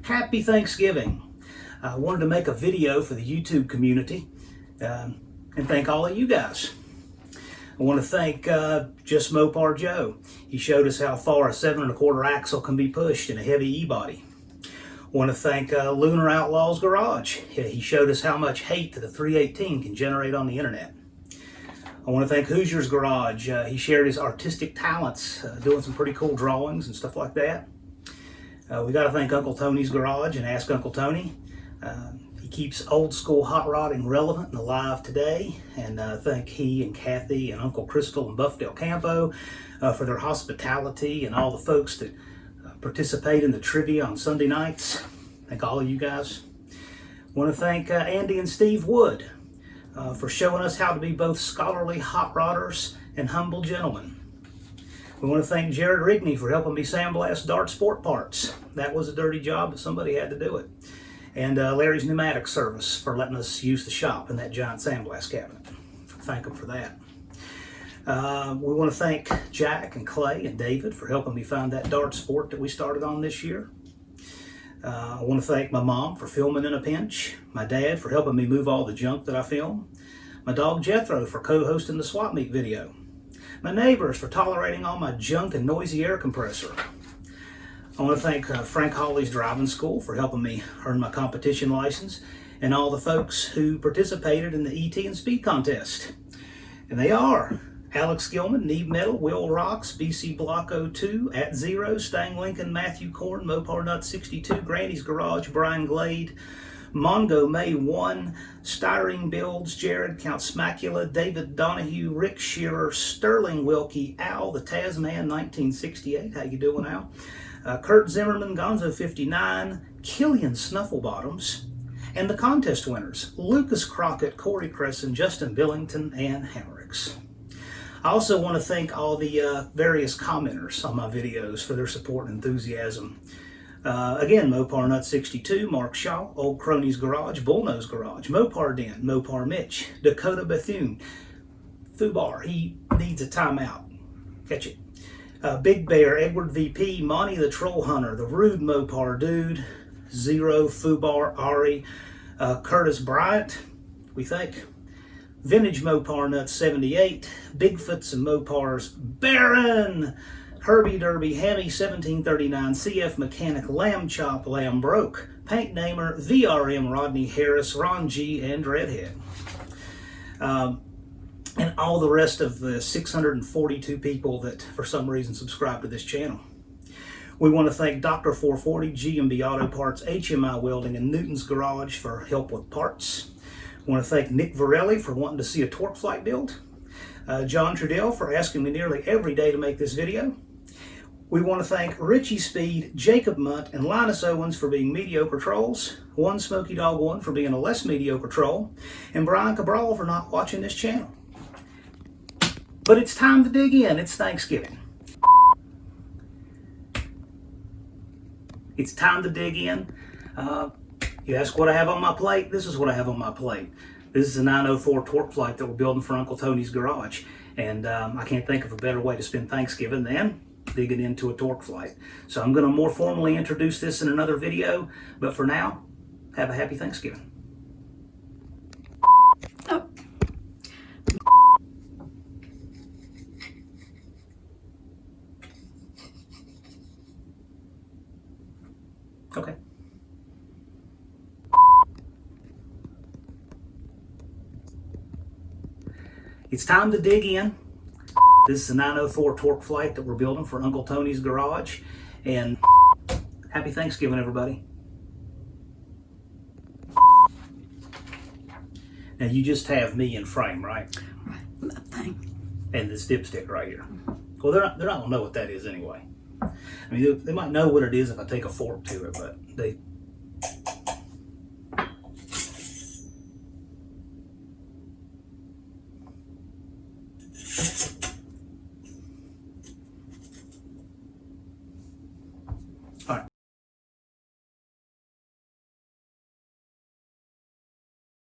Happy Thanksgiving. I wanted to make a video for the YouTube community and thank all of you guys. I want to thank JustMoparJoe. He showed us how far a 7 1/4 axle can be pushed in a heavy e-body. I want to thank LunarOutlaw's Garage. He showed us how much hate that a 318 can generate on the internet. I want to thank Hoosier's Garage. He shared his artistic talents doing some pretty cool drawings and stuff like that. We got to thank Uncle Tony's Garage and Ask Uncle Tony. He keeps old school hot rodding relevant and alive today. And thank he and Kathy and Uncle Crystal and Buff Del Campo for their hospitality, and all the folks that participate in the trivia on Sunday nights. Thank all of you guys. I want to thank Andy and Steve Wood for showing us how to be both scholarly hot rodders and humble gentlemen. We want to thank Jared Rigney for helping me sandblast Dart Sport parts. That was a dirty job, but somebody had to do it. And Larry's Pneumatic Service for letting us use the shop in that giant sandblast cabinet. Thank them for that. We want to thank Jack and Clay and David for helping me find that Dart Sport that we started on this year. I want to thank my mom for filming in a pinch, my dad for helping me move all the junk that I film, my dog Jethro for co-hosting the swap meet video, my neighbors for tolerating all my junk and noisy air compressor. I want to thank Frank Hawley's driving school for helping me earn my competition license, and all the folks who participated in the ET and Speed contest. And they are Alex Gilman, Neve Metal, Will Rocks, BC Block 02, At Zero, Stang Lincoln, Matthew Korn, Mopar Nut 62, Granny's Garage, Brian Glade, Mongo May 1, Styrene Builds, Jared, Count Smacula, David Donahue, Rick Shearer, Sterling Wilkie, Al, the Tasman 1968, how you doing, Al? Kurt Zimmerman, Gonzo 59, Killian Snufflebottoms, and the contest winners, Lucas Crockett, Corey Crescent, Justin Billington, and Hammerick's. I also want to thank all the various commenters on my videos for their support and enthusiasm. Again, Mopar Nut 62, Mark Shaw, Old Crony's Garage, Bullnose Garage, Mopar Den, Mopar Mitch, Dakota Bethune, Fubar, he needs a timeout. Catch it. Big Bear, Edward VP, Monty the Troll Hunter, the Rude Mopar Dude, Zero, Fubar, Ari, Curtis Bryant, we thank. Vintage Mopar Nut 78, Bigfoots and Mopars, Baron, Herbie Derby, Hammy 1739, CF Mechanic, Lamb Chop, Lamb Broke, Paint Namer, VRM, Rodney Harris, Ron G, and Redhead. And all the rest of the 642 people that for some reason subscribe to this channel. We want to thank Dr. 440, GMB Auto Parts, HMI Welding, and Newton's Garage for help with parts. I want to thank Nick Varelli for wanting to see a Torqueflite build. John Trudell for asking me nearly every day to make this video. We want to thank Richie Speed, Jacob Munt, and Linus Owens for being mediocre trolls, One Smoky Dog 1 for being a less mediocre troll, and Brian Cabral for not watching this channel. But it's time to dig in. It's Thanksgiving. It's time to dig in. You ask what I have on my plate? This is what I have on my plate. This is a 904 Torqueflite that we're building for Uncle Tony's Garage. And I can't think of a better way to spend Thanksgiving than digging into a Torqueflite. So I'm going to more formally introduce this in another video. But for now, have a happy Thanksgiving. Oh. Okay. It's time to dig in. This is a 904 Torqueflite that we're building for Uncle Tony's Garage. And happy Thanksgiving, everybody. Now you just have me in frame, right? Right, that thing. And this dipstick right here. Well, they're not gonna know what that is anyway. I mean, they might know what it is if I take a fork to it, but they...